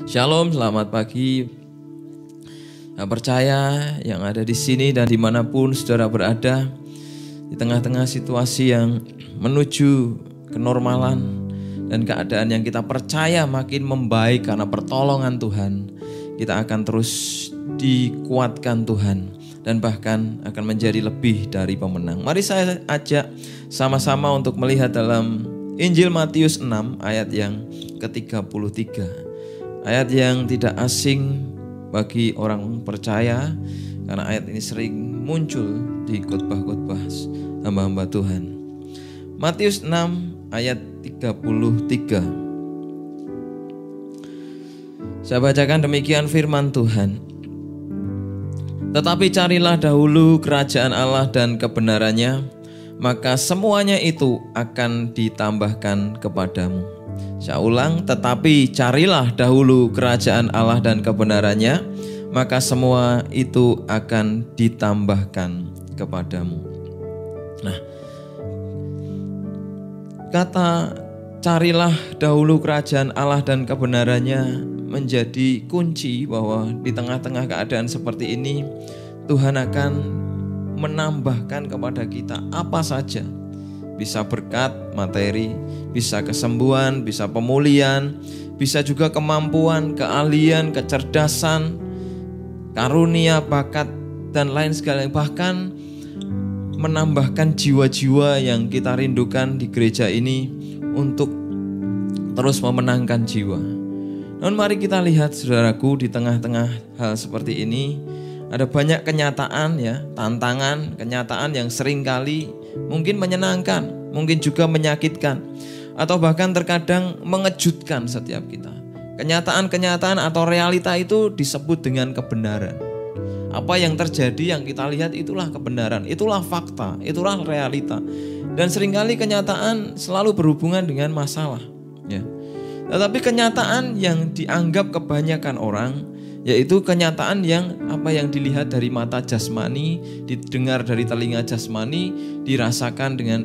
Shalom, selamat pagi. Percaya yang ada di sini dan dimanapun saudara berada, di tengah-tengah situasi yang menuju kenormalan dan keadaan yang kita percaya makin membaik karena pertolongan Tuhan, kita akan terus dikuatkan Tuhan dan bahkan akan menjadi lebih dari pemenang. Mari saya ajak sama-sama untuk melihat dalam Injil Matius 6 ayat yang ke-33. Ayat yang tidak asing bagi orang percaya karena ayat ini sering muncul di khotbah-khotbah hamba-hamba Tuhan. Matius 6 ayat 33. Saya bacakan demikian firman Tuhan. Tetapi carilah dahulu kerajaan Allah dan kebenarannya, maka semuanya itu akan ditambahkan kepadamu. Saya ulang, tetapi carilah dahulu kerajaan Allah dan kebenarannya, maka semua itu akan ditambahkan kepadamu. Nah, kata carilah dahulu kerajaan Allah dan kebenarannya menjadi kunci bahwa di tengah-tengah keadaan seperti ini Tuhan akan menambahkan kepada kita apa saja. Bisa berkat materi, bisa kesembuhan, bisa pemulihan, bisa juga kemampuan, keahlian, kecerdasan, karunia, bakat, dan lain segala. Bahkan menambahkan jiwa-jiwa yang kita rindukan di gereja ini untuk terus memenangkan jiwa. Namun mari kita lihat saudaraku, di tengah-tengah hal seperti ini ada banyak kenyataan ya, tantangan, kenyataan yang seringkali mungkin menyenangkan, mungkin juga menyakitkan, atau bahkan terkadang mengejutkan setiap kita. Kenyataan-kenyataan atau realita itu disebut dengan kebenaran. Apa yang terjadi yang kita lihat itulah kebenaran, itulah fakta, itulah realita. Dan seringkali kenyataan selalu berhubungan dengan masalah ya. Tetapi kenyataan yang dianggap kebanyakan orang yaitu kenyataan yang apa yang dilihat dari mata jasmani, didengar dari telinga jasmani, dirasakan dengan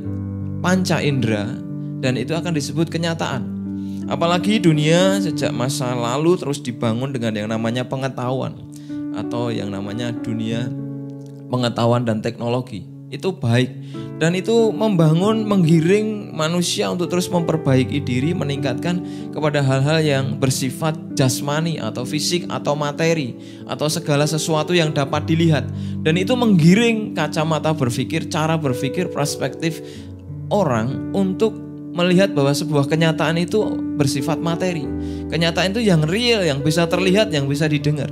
panca indera, dan itu akan disebut kenyataan. Apalagi dunia sejak masa lalu terus dibangun dengan yang namanya pengetahuan atau yang namanya dunia pengetahuan dan teknologi. Itu baik dan itu membangun, menggiring manusia untuk terus memperbaiki diri, meningkatkan kepada hal-hal yang bersifat jasmani atau fisik atau materi atau segala sesuatu yang dapat dilihat. Dan itu menggiring kacamata berpikir, cara berpikir, perspektif orang untuk melihat bahwa sebuah kenyataan itu bersifat materi. Kenyataan itu yang real, yang bisa terlihat, yang bisa didengar.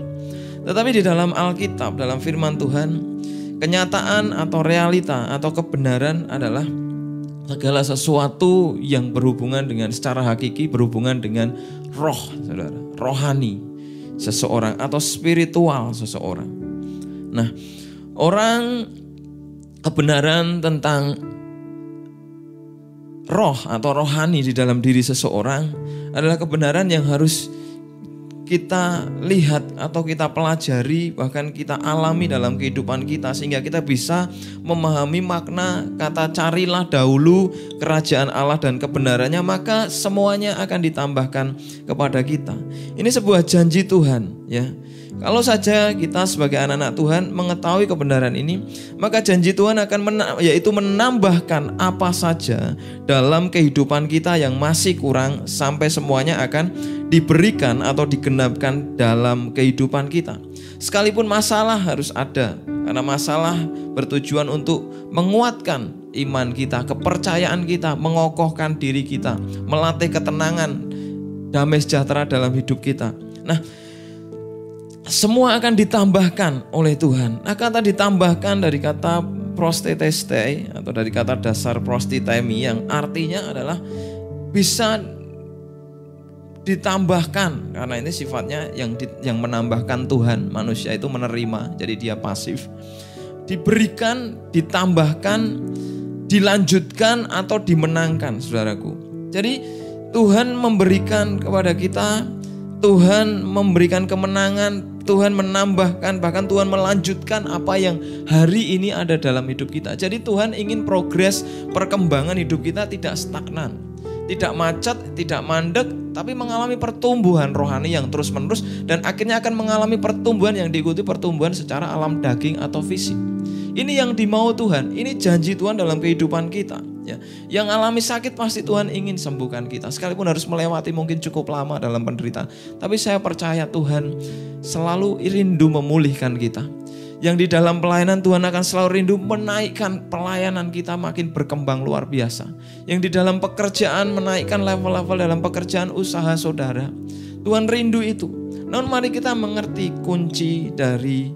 Tetapi di dalam Alkitab, dalam firman Tuhan, kenyataan atau realita atau kebenaran adalah segala sesuatu yang berhubungan dengan secara hakiki, berhubungan dengan roh, saudara, rohani seseorang atau spiritual seseorang. Nah, kebenaran tentang roh atau rohani di dalam diri seseorang adalah kebenaran yang harus kita lihat atau kita pelajari, bahkan kita alami dalam kehidupan kita, sehingga kita bisa memahami makna kata carilah dahulu kerajaan Allah dan kebenarannya, maka semuanya akan ditambahkan kepada kita. Ini sebuah janji Tuhan ya. Kalau saja kita sebagai anak-anak Tuhan mengetahui kebenaran ini, maka janji Tuhan akan yaitu menambahkan apa saja dalam kehidupan kita yang masih kurang sampai semuanya akan diberikan atau digenapkan dalam kehidupan kita. Sekalipun masalah harus ada, karena masalah bertujuan untuk menguatkan iman kita, kepercayaan kita, mengokohkan diri kita, melatih ketenangan, damai sejahtera dalam hidup kita. Nah, semua akan ditambahkan oleh Tuhan. Nah, kata ditambahkan dari kata prosteteste atau dari kata dasar prostitemi yang artinya adalah bisa ditambahkan, karena ini sifatnya yang menambahkan Tuhan. Manusia itu menerima, jadi dia pasif. Diberikan, ditambahkan, dilanjutkan atau dimenangkan, saudaraku. Jadi Tuhan memberikan kepada kita, Tuhan memberikan kemenangan, Tuhan menambahkan, bahkan Tuhan melanjutkan apa yang hari ini ada dalam hidup kita. Jadi Tuhan ingin progres perkembangan hidup kita tidak stagnan, tidak macet, tidak mandek, tapi mengalami pertumbuhan rohani yang terus-menerus dan akhirnya akan mengalami pertumbuhan yang diikuti pertumbuhan secara alam daging atau fisik. Ini yang dimau Tuhan, ini janji Tuhan dalam kehidupan kita. Ya, yang alami sakit pasti Tuhan ingin sembuhkan kita, sekalipun harus melewati mungkin cukup lama dalam penderitaan. Tapi saya percaya Tuhan selalu rindu memulihkan kita. Yang di dalam pelayanan Tuhan akan selalu rindu menaikkan pelayanan kita makin berkembang luar biasa. Yang di dalam pekerjaan menaikkan level-level dalam pekerjaan usaha saudara. Tuhan rindu itu. Namun mari kita mengerti kunci dari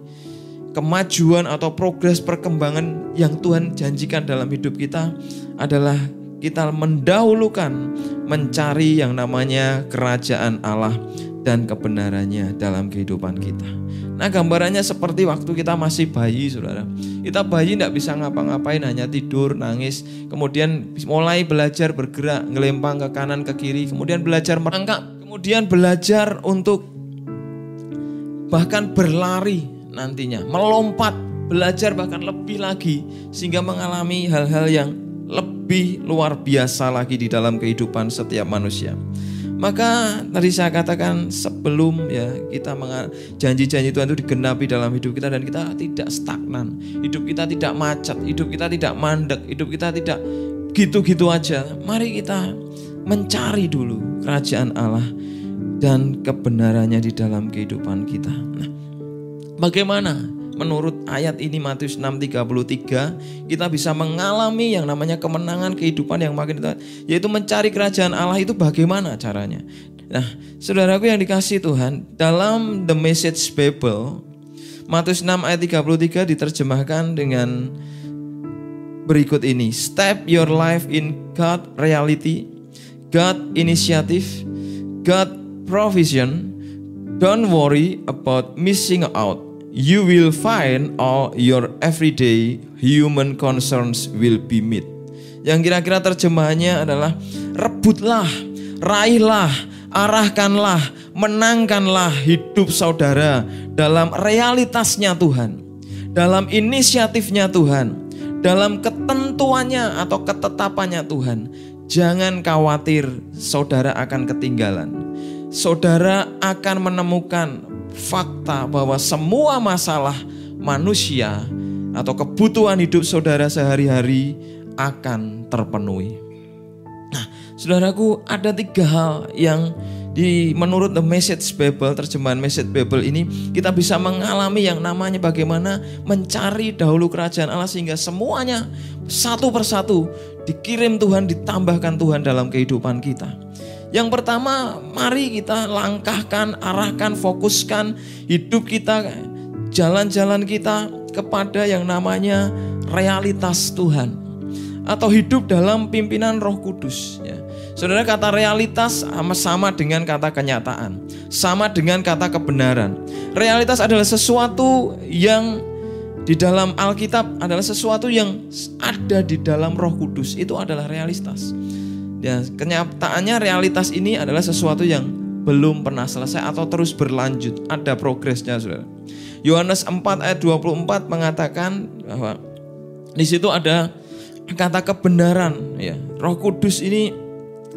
kemajuan atau progres perkembangan yang Tuhan janjikan dalam hidup kita adalah kita mendahulukan mencari yang namanya kerajaan Allah dan kebenarannya dalam kehidupan kita. Nah, gambarannya seperti waktu kita masih bayi, saudara. Kita bayi tidak bisa ngapa-ngapain, hanya tidur, nangis. Kemudian mulai belajar bergerak, ngelempang ke kanan, ke kiri. Kemudian belajar merangkak. Kemudian belajar untuk bahkan berlari nantinya. Melompat, belajar bahkan lebih lagi. Sehingga mengalami hal-hal yang lebih luar biasa lagi di dalam kehidupan setiap manusia. Maka tadi saya katakan sebelum kita janji-janji Tuhan itu digenapi dalam hidup kita dan kita tidak stagnan, hidup kita tidak macet, hidup kita tidak mandek, hidup kita tidak gitu-gitu aja. Mari kita mencari dulu kerajaan Allah dan kebenarannya di dalam kehidupan kita. Nah, bagaimana? Menurut ayat ini Matius 6:33 kita bisa mengalami yang namanya kemenangan kehidupan yang makin dekat, yaitu mencari kerajaan Allah. Itu bagaimana caranya? Nah, saudaraku yang dikasihi Tuhan, dalam The Message Bible Matius 6 ayat 33 diterjemahkan dengan berikut ini. Step your life in God reality, God initiative, God provision. Don't worry about missing out. You will find all your everyday human concerns will be met. Yang kira-kira terjemahannya adalah rebutlah, raihlah, arahkanlah, menangkanlah hidup saudara dalam realitasnya Tuhan, dalam inisiatifnya Tuhan, dalam ketentuannya atau ketetapannya Tuhan. Jangan khawatir, saudara akan ketinggalan. Saudara akan menemukan fakta bahwa semua masalah manusia atau kebutuhan hidup saudara sehari-hari akan terpenuhi. Nah, saudaraku, ada 3 hal yang menurut The Message Bible, terjemahan Message Bible ini, kita bisa mengalami yang namanya bagaimana mencari dahulu kerajaan Allah sehingga semuanya satu persatu dikirim Tuhan, ditambahkan Tuhan dalam kehidupan kita. Yang pertama, mari kita langkahkan, arahkan, fokuskan hidup kita, jalan-jalan kita kepada yang namanya realitas Tuhan atau hidup dalam pimpinan Roh Kudus. Ya. Saudara, kata realitas sama dengan kata kenyataan, sama dengan kata kebenaran. Realitas adalah sesuatu yang di dalam Alkitab adalah sesuatu yang ada di dalam Roh Kudus. Itu adalah realitas. Ya, kenyataannya realitas ini adalah sesuatu yang belum pernah selesai atau terus berlanjut, ada progresnya, saudara. Yohanes 4 ayat 24 mengatakan bahwa di situ ada kata kebenaran. Ya, Roh Kudus ini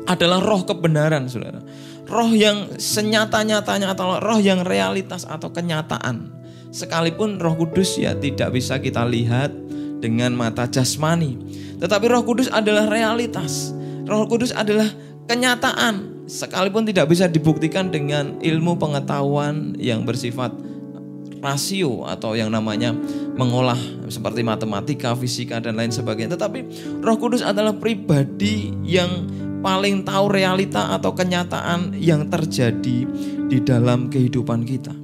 adalah roh kebenaran, saudara. Roh yang senyata-nyatanya atau roh yang realitas atau kenyataan. Sekalipun Roh Kudus tidak bisa kita lihat dengan mata jasmani, tetapi Roh Kudus adalah realitas. Roh Kudus adalah kenyataan, sekalipun tidak bisa dibuktikan dengan ilmu pengetahuan yang bersifat rasio atau yang namanya mengolah seperti matematika, fisika dan lain sebagainya. Tetapi Roh Kudus adalah pribadi yang paling tahu realita atau kenyataan yang terjadi di dalam kehidupan kita.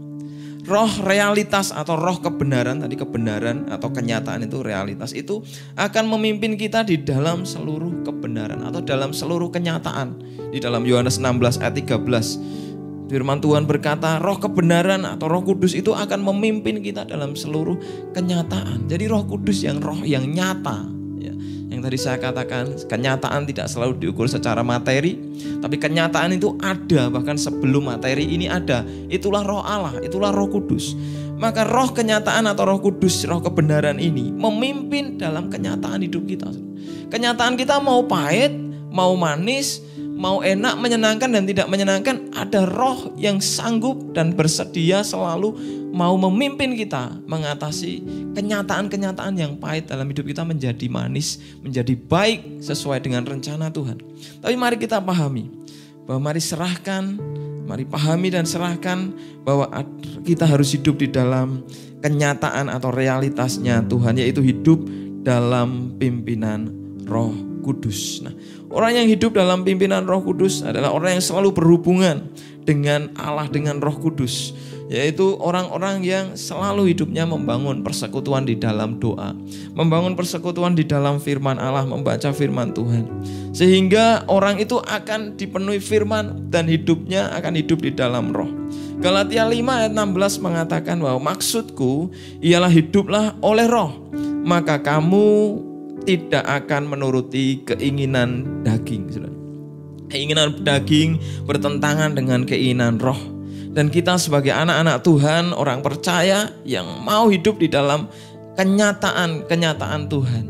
Roh realitas atau roh kebenaran, tadi kebenaran atau kenyataan itu realitas, itu akan memimpin kita di dalam seluruh kebenaran atau dalam seluruh kenyataan. Di dalam Yohanes 16 ayat 13 firman Tuhan berkata, roh kebenaran atau Roh Kudus itu akan memimpin kita dalam seluruh kenyataan. Jadi Roh Kudus yang roh yang nyata, ya. Yang tadi saya katakan, kenyataan tidak selalu diukur secara materi, tapi kenyataan itu ada bahkan sebelum materi ini ada. Itulah Roh Allah, itulah Roh Kudus. Maka roh kenyataan atau Roh Kudus, roh kebenaran ini memimpin dalam kenyataan hidup kita. Kenyataan kita mau pahit, mau manis, mau enak, menyenangkan dan tidak menyenangkan, ada roh yang sanggup dan bersedia selalu mau memimpin kita mengatasi kenyataan-kenyataan yang pahit dalam hidup kita menjadi manis, menjadi baik sesuai dengan rencana Tuhan. Tapi mari kita pahami bahwa mari pahami dan serahkan bahwa kita harus hidup di dalam kenyataan atau realitasnya Tuhan, yaitu hidup dalam pimpinan Roh Kudus. Nah, orang yang hidup dalam pimpinan Roh Kudus adalah orang yang selalu berhubungan dengan Allah, dengan Roh Kudus, yaitu orang-orang yang selalu hidupnya membangun persekutuan di dalam doa, membangun persekutuan di dalam firman Allah, membaca firman Tuhan, sehingga orang itu akan dipenuhi firman dan hidupnya akan hidup di dalam roh. Galatia 5 ayat 16 mengatakan bahwa maksudku ialah hiduplah oleh roh, maka kamu tidak akan menuruti keinginan daging. Keinginan daging bertentangan dengan keinginan roh. Dan kita sebagai anak-anak Tuhan, orang percaya yang mau hidup di dalam kenyataan Tuhan,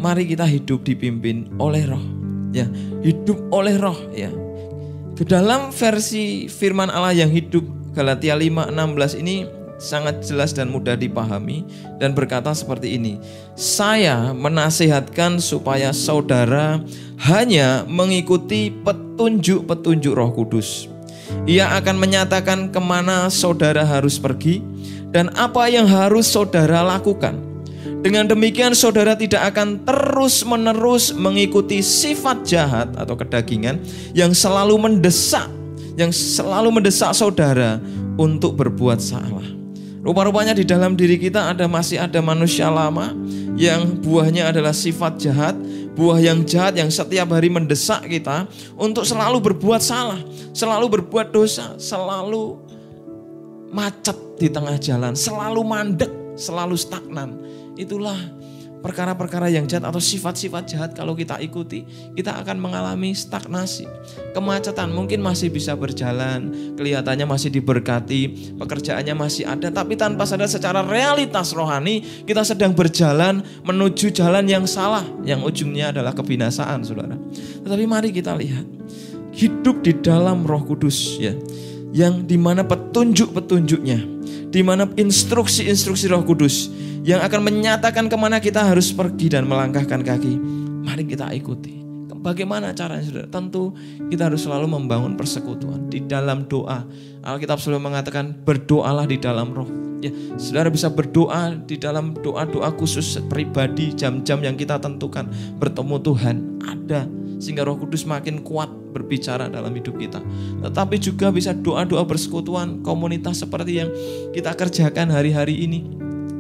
mari kita hidup dipimpin oleh roh. Ya, hidup oleh roh ya. Ke dalam versi firman Allah yang hidup Galatia 5:16 ini sangat jelas dan mudah dipahami dan berkata seperti ini. Saya menasihatkan supaya saudara hanya mengikuti petunjuk-petunjuk Roh Kudus. Ia akan menyatakan kemana saudara harus pergi dan apa yang harus saudara lakukan. Dengan demikian saudara tidak akan terus-menerus mengikuti sifat jahat atau kedagingan yang selalu mendesak saudara untuk berbuat salah. Rupa-rupanya di dalam diri kita masih ada manusia lama yang buahnya adalah sifat jahat, buah yang jahat yang setiap hari mendesak kita untuk selalu berbuat salah, selalu berbuat dosa, selalu macet di tengah jalan, selalu mandek, selalu stagnan. Itulah perkara-perkara yang jahat atau sifat-sifat jahat. Kalau kita ikuti, kita akan mengalami stagnasi, kemacetan. Mungkin masih bisa berjalan, kelihatannya masih diberkati, pekerjaannya masih ada, tapi tanpa sadar secara realitas rohani kita sedang berjalan menuju jalan yang salah, yang ujungnya adalah kebinasaan, saudara. Tetapi mari kita lihat hidup di dalam Roh Kudus ya, yang dimana petunjuk-petunjuknya, dimana instruksi-instruksi Roh Kudus yang akan menyatakan kemana kita harus pergi dan melangkahkan kaki. Mari kita ikuti. Bagaimana caranya, saudara? Tentu kita harus selalu membangun persekutuan di dalam doa. Alkitab selalu mengatakan berdoalah di dalam roh. Ya, saudara bisa berdoa di dalam doa-doa khusus pribadi, jam-jam yang kita tentukan. Bertemu Tuhan ada, sehingga Roh Kudus makin kuat berbicara dalam hidup kita. Tetapi juga bisa doa-doa persekutuan komunitas seperti yang kita kerjakan hari-hari ini,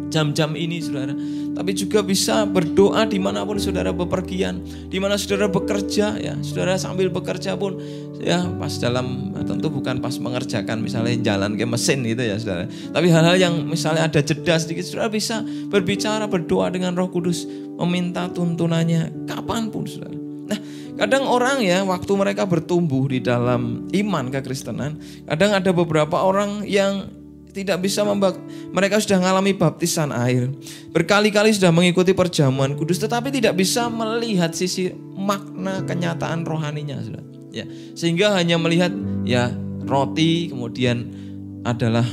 jam-jam ini, saudara. Tapi juga bisa berdoa dimanapun saudara bepergian, dimana saudara bekerja ya, saudara sambil bekerja pun ya, pas dalam, tentu bukan pas mengerjakan misalnya jalan ke mesin gitu ya saudara, tapi hal-hal yang misalnya ada jeda sedikit, saudara bisa berbicara, berdoa dengan Roh Kudus, meminta tuntunannya kapanpun, saudara. Nah, kadang orang ya, waktu mereka bertumbuh di dalam iman kekristenan, kadang ada beberapa orang yang tidak bisa mereka sudah mengalami baptisan air, berkali-kali sudah mengikuti perjamuan kudus, tetapi tidak bisa melihat sisi makna kenyataan rohaninya, saudara. Ya, sehingga hanya melihat ya roti, kemudian adalah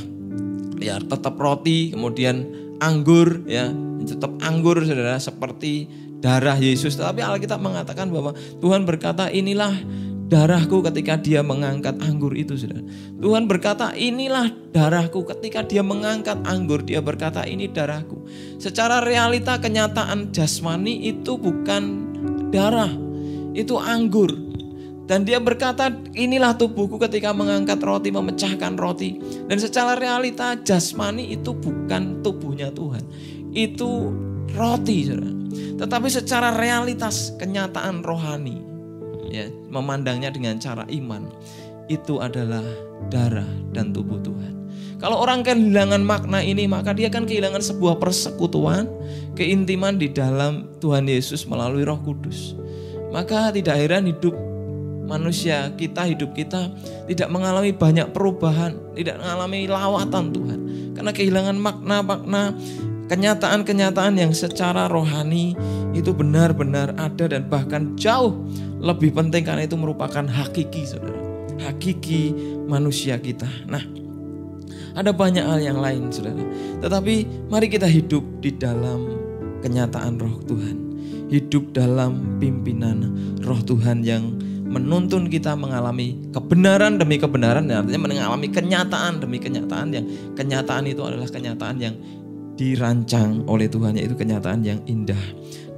ya tetap roti, kemudian anggur ya, tetap anggur, saudara, seperti darah Yesus. Tetapi Alkitab mengatakan bahwa Tuhan berkata, inilah darahku ketika dia mengangkat anggur itu, saudara. Tuhan berkata, inilah darahku ketika dia mengangkat anggur. Dia berkata, ini darahku. Secara realita kenyataan jasmani itu bukan darah, itu anggur. Dan dia berkata, inilah tubuhku ketika mengangkat roti, memecahkan roti. Dan secara realita jasmani itu bukan tubuhnya Tuhan, itu roti, saudara. Tetapi secara realitas kenyataan rohani ya, memandangnya dengan cara iman, itu adalah darah dan tubuh Tuhan. Kalau orang kehilangan makna ini, maka dia akan kehilangan sebuah persekutuan, keintiman di dalam Tuhan Yesus melalui Roh Kudus. Maka tidak heran hidup kita tidak mengalami banyak perubahan, tidak mengalami lawatan Tuhan, karena kehilangan makna-makna kenyataan-kenyataan yang secara rohani itu benar-benar ada dan bahkan jauh lebih penting karena itu merupakan hakiki, saudara. Hakiki manusia kita. Nah, ada banyak hal yang lain, saudara. Tetapi mari kita hidup di dalam kenyataan roh Tuhan. Hidup dalam pimpinan roh Tuhan yang menuntun kita mengalami kebenaran demi kebenaran, artinya mengalami kenyataan demi kenyataan, yang kenyataan itu adalah kenyataan yang dirancang oleh Tuhan, yaitu kenyataan yang indah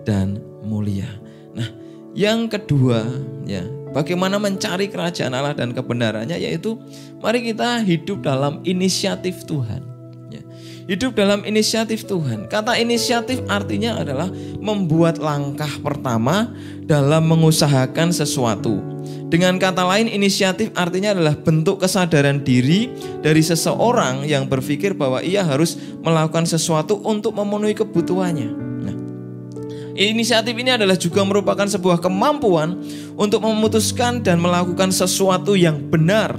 dan mulia. Nah, yang kedua, ya, bagaimana mencari kerajaan Allah dan kebenarannya, yaitu mari kita hidup dalam inisiatif Tuhan. Ya, hidup dalam inisiatif Tuhan. Kata inisiatif artinya adalah membuat langkah pertama dalam mengusahakan sesuatu. Dengan kata lain, inisiatif artinya adalah bentuk kesadaran diri dari seseorang yang berpikir bahwa ia harus melakukan sesuatu untuk memenuhi kebutuhannya. Nah, inisiatif ini adalah juga merupakan sebuah kemampuan untuk memutuskan dan melakukan sesuatu yang benar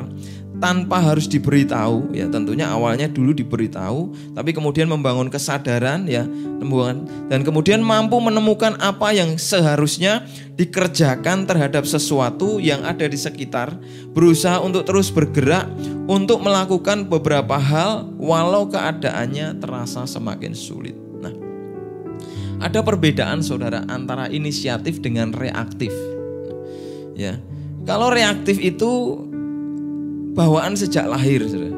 tanpa harus diberitahu, ya. Tentunya awalnya dulu diberitahu, tapi kemudian membangun kesadaran, ya, dan kemudian mampu menemukan apa yang seharusnya dikerjakan terhadap sesuatu yang ada di sekitar, berusaha untuk terus bergerak untuk melakukan beberapa hal walau keadaannya terasa semakin sulit. Nah, ada perbedaan, saudara, antara inisiatif dengan reaktif. Ya, kalau reaktif itu bawaan sejak lahir, saudara.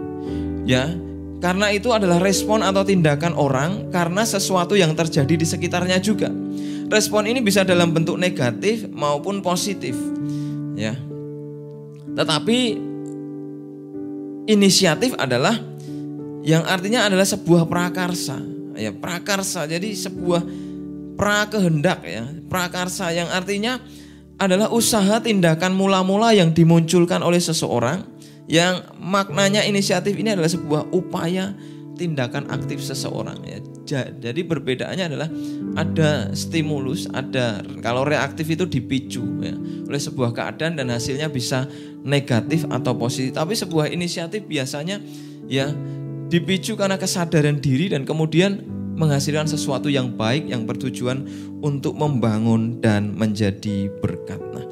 Ya, karena itu adalah respon atau tindakan orang karena sesuatu yang terjadi di sekitarnya juga. Respon ini bisa dalam bentuk negatif maupun positif, ya. Tetapi inisiatif adalah yang artinya adalah sebuah prakarsa, ya, prakarsa. Jadi sebuah prakehendak, ya, prakarsa yang artinya adalah usaha tindakan mula-mula yang dimunculkan oleh seseorang, yang maknanya inisiatif ini adalah sebuah upaya tindakan aktif seseorang, ya. Jadi perbedaannya adalah ada stimulus, ada, kalau reaktif itu dipicu, ya, oleh sebuah keadaan dan hasilnya bisa negatif atau positif. Tapi sebuah inisiatif biasanya, ya, dipicu karena kesadaran diri dan kemudian menghasilkan sesuatu yang baik yang bertujuan untuk membangun dan menjadi berkat. Nah,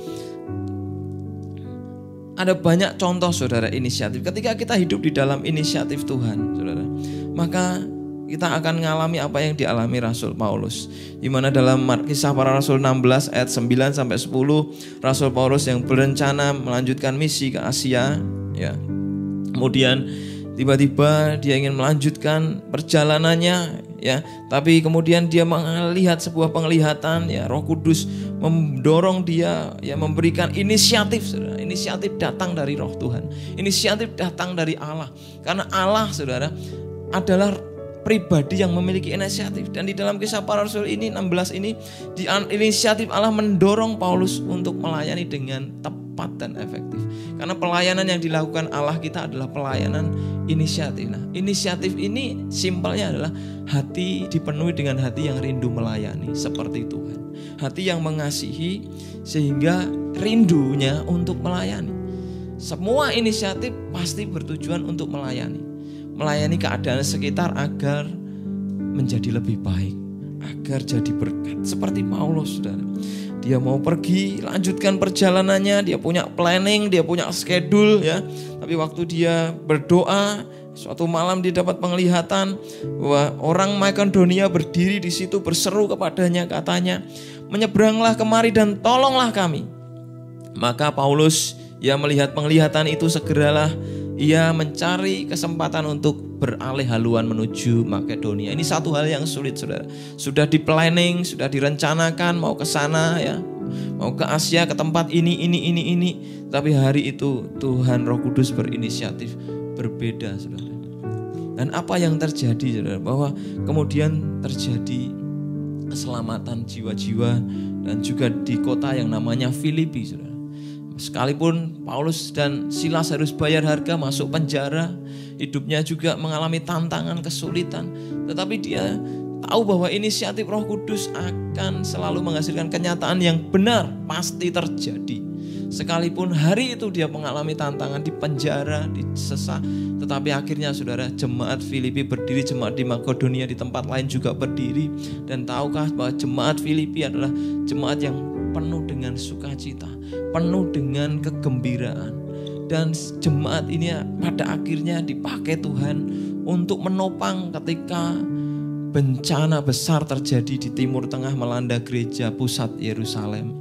ada banyak contoh, saudara, inisiatif. Ketika kita hidup di dalam inisiatif Tuhan, saudara, maka kita akan mengalami apa yang dialami Rasul Paulus, di mana dalam Kisah Para Rasul 16 ayat 9 sampai 10, Rasul Paulus yang berencana melanjutkan misi ke Asia, ya. Kemudian tiba-tiba dia ingin melanjutkan perjalanannya, ya, tapi kemudian dia melihat sebuah penglihatan, ya, Roh Kudus mendorong dia, ya, memberikan inisiatif, saudara. Inisiatif datang dari Roh Tuhan, inisiatif datang dari Allah, karena Allah, saudara, adalah pribadi yang memiliki inisiatif. Dan di dalam Kisah Para Rasul ini 16 ini, di inisiatif Allah mendorong Paulus untuk melayani dengan tepat dan efektif. Karena pelayanan yang dilakukan Allah kita adalah pelayanan inisiatif. Nah, inisiatif ini simpelnya adalah hati dipenuhi dengan hati yang rindu melayani seperti Tuhan. Hati yang mengasihi sehingga rindunya untuk melayani. Semua inisiatif pasti bertujuan untuk melayani. Melayani keadaan sekitar agar menjadi lebih baik, agar jadi berkat. Seperti Paulus, saudara. Dia mau pergi, lanjutkan perjalanannya, dia punya planning, dia punya schedule, ya. Tapi waktu dia berdoa, suatu malam dia dapat penglihatan bahwa orang Makedonia berdiri di situ berseru kepadanya, katanya, "Menyeberanglah kemari dan tolonglah kami." Maka Paulus, ya, melihat penglihatan itu, segeralah ia mencari kesempatan untuk beralih haluan menuju Makedonia. Ini satu hal yang sulit, saudara. Sudah di planning, sudah direncanakan mau ke sana, ya, mau ke Asia, ke tempat ini. Tapi hari itu Tuhan Roh Kudus berinisiatif berbeda, saudara. Dan apa yang terjadi, saudara? Bahwa kemudian terjadi keselamatan jiwa-jiwa dan juga di kota yang namanya Filipi, saudara. Sekalipun Paulus dan Silas harus bayar harga, masuk penjara, hidupnya juga mengalami tantangan, kesulitan, tetapi dia tahu bahwa inisiatif Roh Kudus akan selalu menghasilkan kenyataan yang benar, pasti terjadi. Sekalipun hari itu dia mengalami tantangan di penjara, disesah, tetapi akhirnya saudara, jemaat Filipi berdiri, jemaat di Makedonia di tempat lain juga berdiri. Dan tahukah bahwa jemaat Filipi adalah jemaat yang penuh dengan sukacita, penuh dengan kegembiraan. Dan jemaat ini pada akhirnya dipakai Tuhan untuk menopang ketika bencana besar terjadi di Timur Tengah melanda gereja pusat Yerusalem.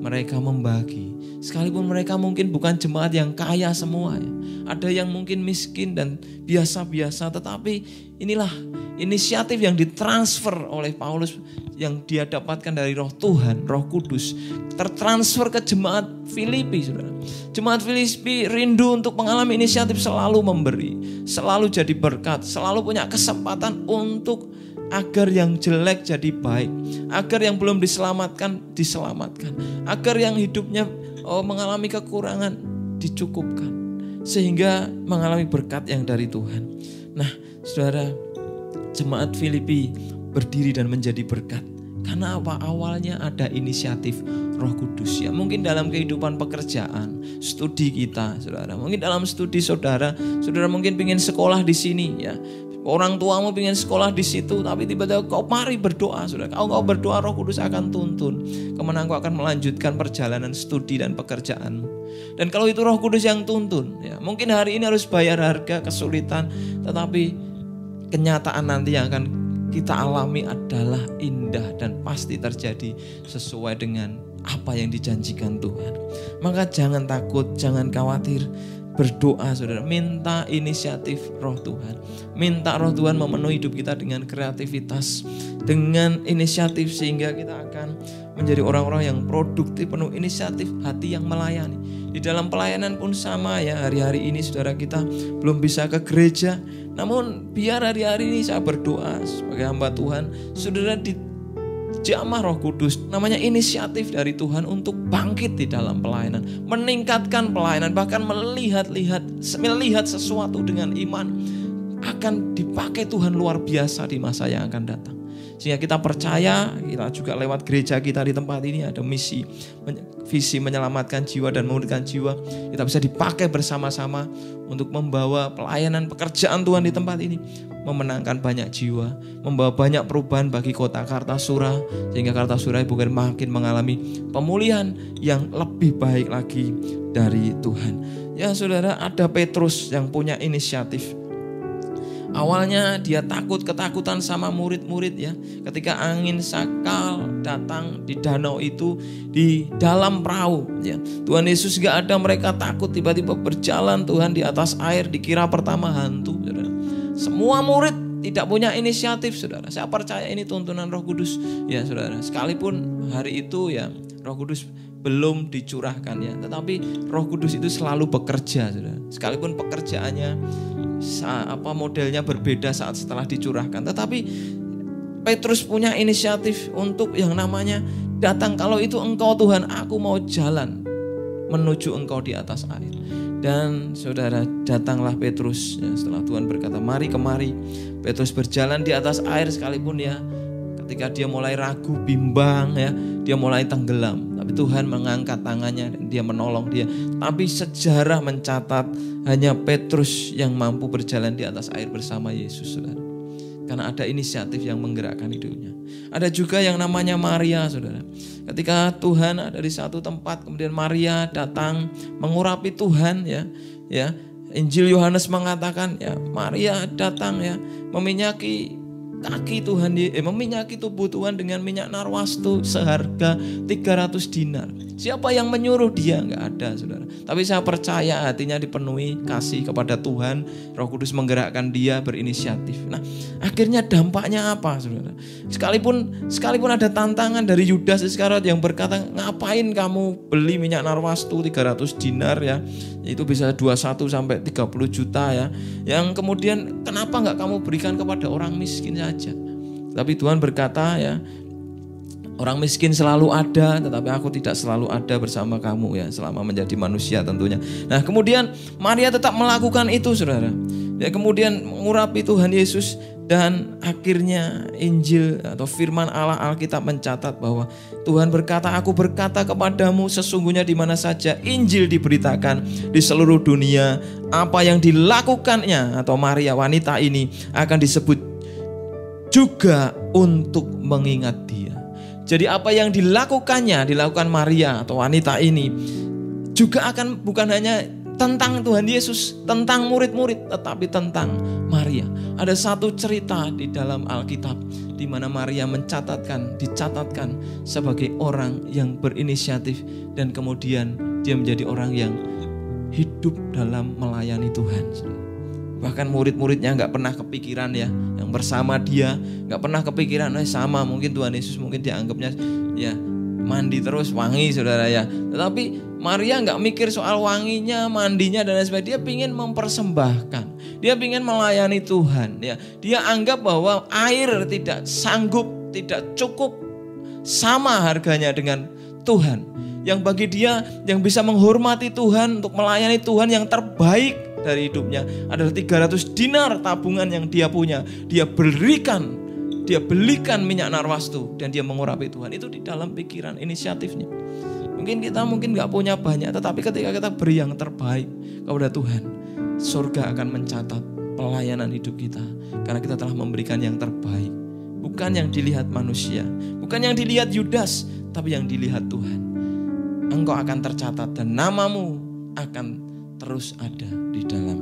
Mereka membagi, sekalipun mereka mungkin bukan jemaat yang kaya semua ya. Ada yang mungkin miskin dan biasa-biasa, tetapi inilah inisiatif yang ditransfer oleh Paulus, yang dia dapatkan dari Roh Tuhan, Roh Kudus, tertransfer ke jemaat Filipi, saudara. Jemaat Filipi rindu untuk mengalami inisiatif, selalu memberi, selalu jadi berkat, selalu punya kesempatan untuk agar yang jelek jadi baik, agar yang belum diselamatkan diselamatkan, agar yang hidupnya mengalami kekurangan dicukupkan, sehingga mengalami berkat yang dari Tuhan. Nah, saudara, jemaat Filipi berdiri dan menjadi berkat karena apa? Awalnya ada inisiatif Roh Kudus ya. Mungkin dalam kehidupan pekerjaan, studi kita, saudara. Mungkin dalam studi saudara mungkin ingin sekolah di sini ya. Orang tuamu ingin sekolah di situ, tapi tiba-tiba kau mari berdoa, saudara. Kau berdoa, Roh Kudus akan tuntun kemana kau akan melanjutkan perjalanan studi dan pekerjaanmu. Dan kalau itu Roh Kudus yang tuntun, ya mungkin hari ini harus bayar harga, kesulitan, tetapi kenyataan nanti yang akan kita alami adalah indah dan pasti terjadi sesuai dengan apa yang dijanjikan Tuhan. Maka jangan takut, jangan khawatir. Berdoa, saudara, minta inisiatif Roh Tuhan, minta Roh Tuhan memenuhi hidup kita dengan kreativitas, dengan inisiatif, sehingga kita akan menjadi orang-orang yang produktif, penuh inisiatif, hati yang melayani. Di dalam pelayanan pun sama ya. Hari-hari ini saudara, kita belum bisa ke gereja, namun biar hari-hari ini saya berdoa sebagai hamba Tuhan, saudara, dijamah Roh Kudus, namanya inisiatif dari Tuhan untuk bangkit di dalam pelayanan, meningkatkan pelayanan, bahkan melihat sesuatu dengan iman akan dipakai Tuhan luar biasa di masa yang akan datang. Sehingga kita percaya, kita juga lewat gereja kita di tempat ini ada visi menyelamatkan jiwa dan memulihkan jiwa. Kita bisa dipakai bersama-sama untuk membawa pelayanan pekerjaan Tuhan di tempat ini, memenangkan banyak jiwa, membawa banyak perubahan bagi kota Kartasura, sehingga Kartasura bukan makin mengalami pemulihan yang lebih baik lagi dari Tuhan. Ya saudara, ada Petrus yang punya inisiatif. Awalnya dia ketakutan sama murid-murid ya. Ketika angin sakal datang di danau itu, di dalam perahu ya. Tuhan Yesus gak ada, mereka takut, tiba-tiba berjalan Tuhan di atas air, dikira pertama hantu, saudara. Semua murid tidak punya inisiatif, saudara. Saya percaya ini tuntunan Roh Kudus ya, saudara. Sekalipun hari itu ya Roh Kudus belum dicurahkan ya, tetapi Roh Kudus itu selalu bekerja, saudara. Sekalipun pekerjaannya modelnya berbeda saat setelah dicurahkan, tetapi Petrus punya inisiatif untuk yang namanya datang. Kalau itu Engkau Tuhan, aku mau jalan menuju Engkau di atas air. Dan saudara, datanglah Petrus ya, setelah Tuhan berkata mari kemari. Petrus berjalan di atas air, sekalipun ya ketika dia mulai ragu, bimbang ya, dia mulai tenggelam, tapi Tuhan mengangkat tangannya dan dia menolong dia. Tapi sejarah mencatat hanya Petrus yang mampu berjalan di atas air bersama Yesus, saudara. Karena ada inisiatif yang menggerakkan hidupnya. Ada juga yang namanya Maria, saudara. Ketika Tuhan ada di satu tempat, kemudian Maria datang mengurapi Tuhan ya. Injil Yohanes mengatakan ya, Maria datang ya meminyaki kaki Tuhan, meminyaki tubuh Tuhan dengan minyak narwastu seharga 300 dinar. Siapa yang menyuruh dia? Enggak ada, saudara. Tapi saya percaya hatinya dipenuhi kasih kepada Tuhan. Roh Kudus menggerakkan dia berinisiatif. Nah, akhirnya dampaknya apa, saudara? Sekalipun ada tantangan dari Yudas Iskariot yang berkata, ngapain kamu beli minyak narwastu 300 dinar ya? Itu bisa 21 sampai 30 juta ya. Yang kemudian kenapa enggak kamu berikan kepada orang miskin saja? Tapi Tuhan berkata ya, orang miskin selalu ada, tetapi aku tidak selalu ada bersama kamu ya, selama menjadi manusia tentunya. Nah, kemudian Maria tetap melakukan itu, saudara. Dia kemudian mengurapi Tuhan Yesus Dan akhirnya Injil atau firman Allah Alkitab mencatat bahwa Tuhan berkata, aku berkata kepadamu sesungguhnya di mana saja Injil diberitakan di seluruh dunia, apa yang dilakukannya atau Maria wanita ini akan disebut juga untuk mengingat dia. Jadi apa yang dilakukan Maria atau wanita ini juga akan bukan hanya tentang Tuhan Yesus, tentang murid-murid, tetapi tentang Maria. Ada satu cerita di dalam Alkitab di mana Maria dicatatkan sebagai orang yang berinisiatif dan kemudian dia menjadi orang yang hidup dalam melayani Tuhan. Bahkan murid-muridnya nggak pernah kepikiran ya, yang bersama dia nggak pernah kepikiran, sama mungkin Tuhan Yesus mungkin dianggapnya ya mandi terus wangi saudara ya. Tetapi Maria nggak mikir soal wanginya, mandinya dan lain sebagainya. Dia ingin mempersembahkan, dia ingin melayani Tuhan ya. Dia anggap bahwa air tidak sanggup, tidak cukup sama harganya dengan Tuhan. Yang bagi dia yang bisa menghormati Tuhan, untuk melayani Tuhan, yang terbaik dari hidupnya adalah 300 dinar tabungan yang dia punya. Dia belikan minyak narwastu dan dia mengurapi Tuhan. Itu di dalam pikiran inisiatifnya. Mungkin kita gak punya banyak, tetapi ketika kita beri yang terbaik kepada Tuhan, surga akan mencatat pelayanan hidup kita. Karena kita telah memberikan yang terbaik. Bukan yang dilihat manusia, bukan yang dilihat Yudas, tapi yang dilihat Tuhan. Engkau akan tercatat dan namamu akan terus ada di dalam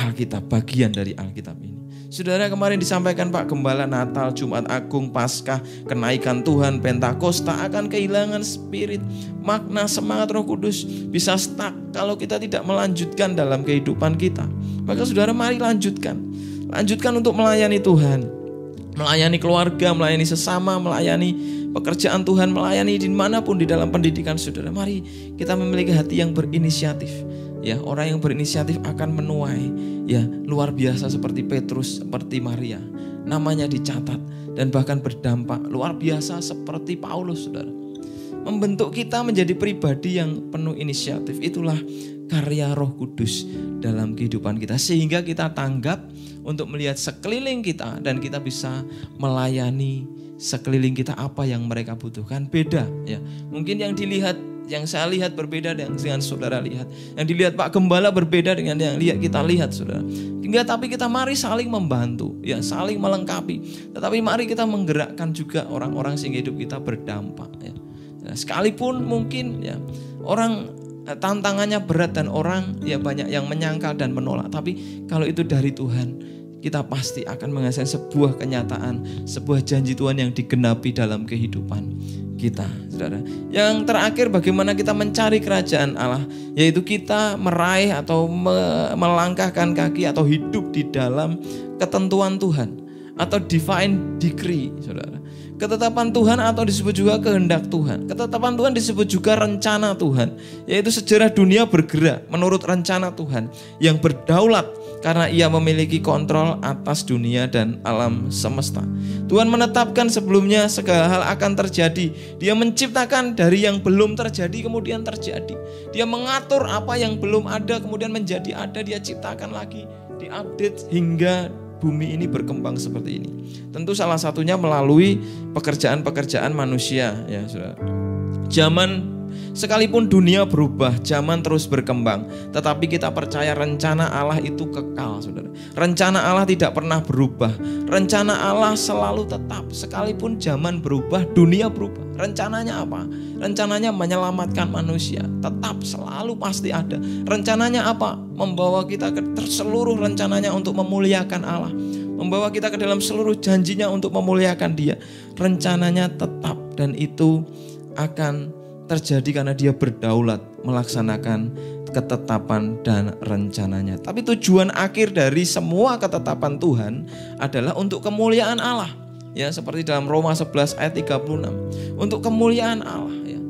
Alkitab, bagian dari Alkitab ini. Saudara, kemarin disampaikan Pak Gembala, Natal, Jumat Agung, Paskah, kenaikan Tuhan, Pentakosta akan kehilangan spirit, makna, semangat Roh Kudus, bisa stuck kalau kita tidak melanjutkan dalam kehidupan kita. Maka saudara, mari lanjutkan untuk melayani Tuhan, melayani keluarga, melayani sesama, melayani pekerjaan Tuhan, melayani dimanapun di dalam pendidikan saudara. Mari kita memiliki hati yang berinisiatif. Ya, orang yang berinisiatif akan menuai ya luar biasa seperti Petrus, seperti Maria. Namanya dicatat dan bahkan berdampak luar biasa seperti Paulus, saudara. Membentuk kita menjadi pribadi yang penuh inisiatif. Itulah karya Roh Kudus dalam kehidupan kita, sehingga kita tanggap untuk melihat sekeliling kita dan kita bisa melayani sekeliling kita apa yang mereka butuhkan. Beda ya. Mungkin yang saya lihat berbeda dengan saudara lihat. Yang dilihat Pak Gembala berbeda dengan yang kita lihat saudara. Tapi kita mari saling membantu, ya, saling melengkapi. Tetapi mari kita menggerakkan juga orang-orang sehingga hidup kita berdampak. Ya. Sekalipun mungkin ya orang tantangannya berat dan orang ya banyak yang menyangkal dan menolak. Tapi kalau itu dari Tuhan, kita pasti akan menghasilkan sebuah kenyataan, sebuah janji Tuhan yang digenapi dalam kehidupan kita, saudara. Yang terakhir, bagaimana kita mencari kerajaan Allah, yaitu kita meraih atau melangkahkan kaki atau hidup di dalam ketentuan Tuhan atau divine decree, saudara. Ketetapan Tuhan atau disebut juga kehendak Tuhan. Ketetapan Tuhan disebut juga rencana Tuhan, yaitu sejarah dunia bergerak menurut rencana Tuhan yang berdaulat karena ia memiliki kontrol atas dunia dan alam semesta. Tuhan menetapkan sebelumnya segala hal akan terjadi. Dia menciptakan dari yang belum terjadi kemudian terjadi. Dia mengatur apa yang belum ada kemudian menjadi ada. Dia ciptakan lagi, diupdate hingga bumi ini berkembang seperti ini. Tentu salah satunya melalui pekerjaan-pekerjaan manusia, ya saudara. Sekalipun dunia berubah, zaman terus berkembang, tetapi kita percaya rencana Allah itu kekal, saudara. Rencana Allah tidak pernah berubah. Rencana Allah selalu tetap. Sekalipun zaman berubah, dunia berubah. Rencananya apa? Rencananya menyelamatkan manusia. Tetap selalu pasti ada. Rencananya apa? Membawa kita ke seluruh rencananya untuk memuliakan Allah. Membawa kita ke dalam seluruh janjinya untuk memuliakan Dia. Rencananya tetap dan itu akan terjadi karena Dia berdaulat melaksanakan ketetapan dan rencananya. Tapi tujuan akhir dari semua ketetapan Tuhan adalah untuk kemuliaan Allah. Ya, seperti dalam Roma 11 ayat 36. Untuk kemuliaan Allah, ya.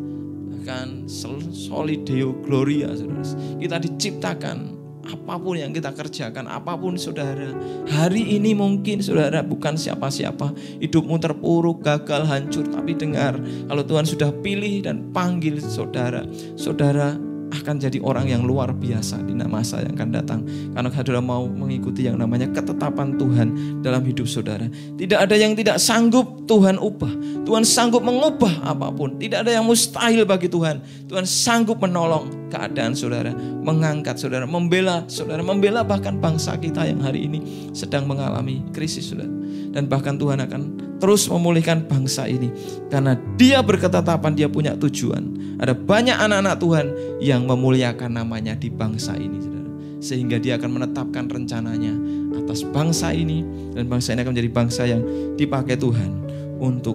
Kan soli Deo gloria, saudara. Kita diciptakan apapun yang kita kerjakan, apapun saudara. Hari ini mungkin saudara bukan siapa-siapa, hidupmu terpuruk, gagal, hancur. Tapi dengar, kalau Tuhan sudah pilih dan panggil saudara, saudara akan jadi orang yang luar biasa di masa yang akan datang. Karena saudara mau mengikuti yang namanya ketetapan Tuhan dalam hidup saudara. Tidak ada yang tidak sanggup Tuhan ubah. Tuhan sanggup mengubah apapun. Tidak ada yang mustahil bagi Tuhan. Tuhan sanggup menolong keadaan saudara, mengangkat saudara, membela bahkan bangsa kita yang hari ini sedang mengalami krisis saudara. Dan bahkan Tuhan akan terus memulihkan bangsa ini. Karena Dia berketetapan, Dia punya tujuan. Ada banyak anak-anak Tuhan yang memuliakan namanya di bangsa ini saudara. Sehingga Dia akan menetapkan rencananya atas bangsa ini. Dan bangsa ini akan menjadi bangsa yang dipakai Tuhan untuk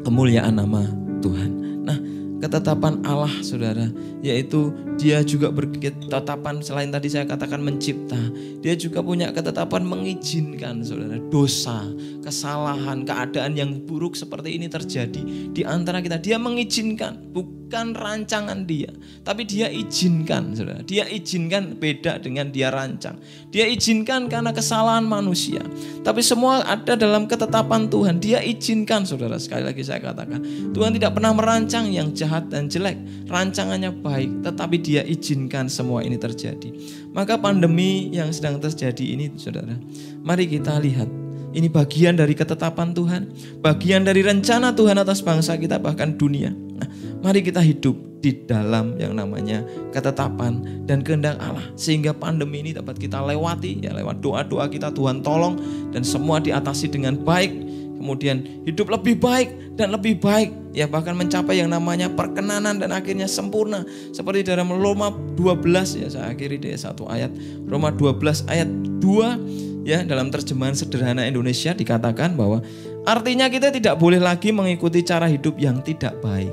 kemuliaan nama Tuhan. Nah, ketetapan Allah saudara, yaitu Dia juga berketetapan selain tadi saya katakan mencipta, Dia juga punya ketetapan mengizinkan saudara dosa, kesalahan, keadaan yang buruk seperti ini terjadi di antara kita. Dia mengizinkan, bukan rancangan Dia, tapi Dia izinkan saudara. Dia izinkan, beda dengan Dia rancang. Dia izinkan karena kesalahan manusia, tapi semua ada dalam ketetapan Tuhan. Dia izinkan saudara. Sekali lagi saya katakan, Tuhan tidak pernah merancang yang jahat dan jelek. Rancangannya baik, tetapi Dia izinkan semua ini terjadi. Maka pandemi yang sedang terjadi ini saudara, mari kita lihat, ini bagian dari ketetapan Tuhan, bagian dari rencana Tuhan atas bangsa kita bahkan dunia. Nah, mari kita hidup di dalam yang namanya ketetapan dan kehendak Allah, sehingga pandemi ini dapat kita lewati ya, lewat doa-doa kita. Tuhan tolong dan semua diatasi dengan baik. Kemudian hidup lebih baik dan lebih baik ya, bahkan mencapai yang namanya perkenanan dan akhirnya sempurna. Seperti dalam Roma 12 ya, saya akhiri dari satu ayat Roma 12 ayat 2 ya, dalam terjemahan sederhana Indonesia dikatakan bahwa artinya kita tidak boleh lagi mengikuti cara hidup yang tidak baik,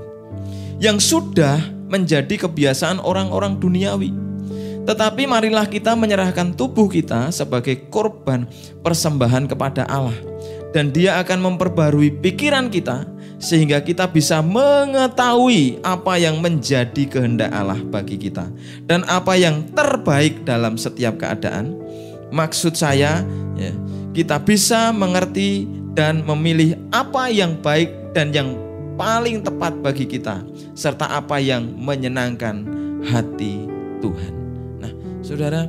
yang sudah menjadi kebiasaan orang-orang duniawi. Tetapi marilah kita menyerahkan tubuh kita sebagai korban persembahan kepada Allah. Dan Dia akan memperbarui pikiran kita sehingga kita bisa mengetahui apa yang menjadi kehendak Allah bagi kita dan apa yang terbaik dalam setiap keadaan. Maksud saya ya, kita bisa mengerti dan memilih apa yang baik dan yang paling tepat bagi kita, serta apa yang menyenangkan hati Tuhan. Nah saudara,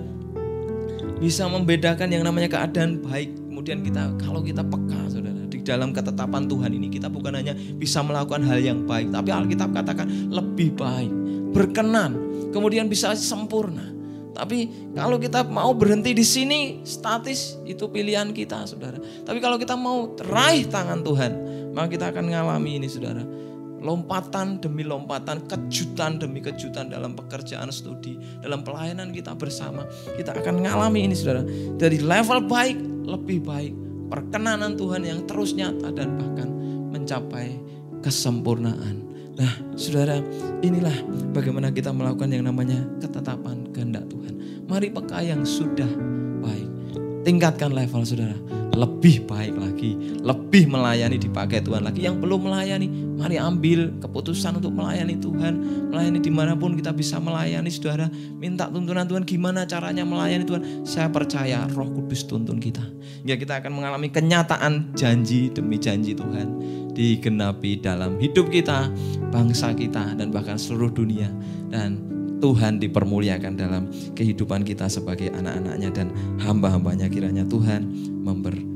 bisa membedakan yang namanya keadaan baik. Kemudian kalau kita peka saudara, di dalam ketetapan Tuhan ini kita bukan hanya bisa melakukan hal yang baik, tapi Alkitab katakan lebih baik, berkenan, kemudian bisa sempurna. Tapi kalau kita mau berhenti di sini, statis, itu pilihan kita saudara. Tapi kalau kita mau raih tangan Tuhan, maka kita akan mengalami ini saudara, lompatan demi lompatan, kejutan demi kejutan dalam pekerjaan studi, dalam pelayanan kita bersama. Kita akan mengalami ini saudara, dari level baik lebih baik, perkenanan Tuhan yang terus nyata dan bahkan mencapai kesempurnaan. Nah saudara, inilah bagaimana kita melakukan yang namanya ketetapan kehendak Tuhan. Mari peka yang sudah baik, tingkatkan level saudara, lebih baik lagi, lebih melayani, dipakai Tuhan lagi. Yang belum melayani, mari ambil keputusan untuk melayani Tuhan. Melayani dimanapun kita bisa melayani saudara. Minta tuntunan Tuhan, gimana caranya melayani Tuhan. Saya percaya Roh Kudus tuntun kita, hingga kita akan mengalami kenyataan janji demi janji Tuhan digenapi dalam hidup kita, bangsa kita, dan bahkan seluruh dunia. Dan Tuhan dipermuliakan dalam kehidupan kita sebagai anak-anaknya dan hamba-hambanya. Kiranya Tuhan memberkati.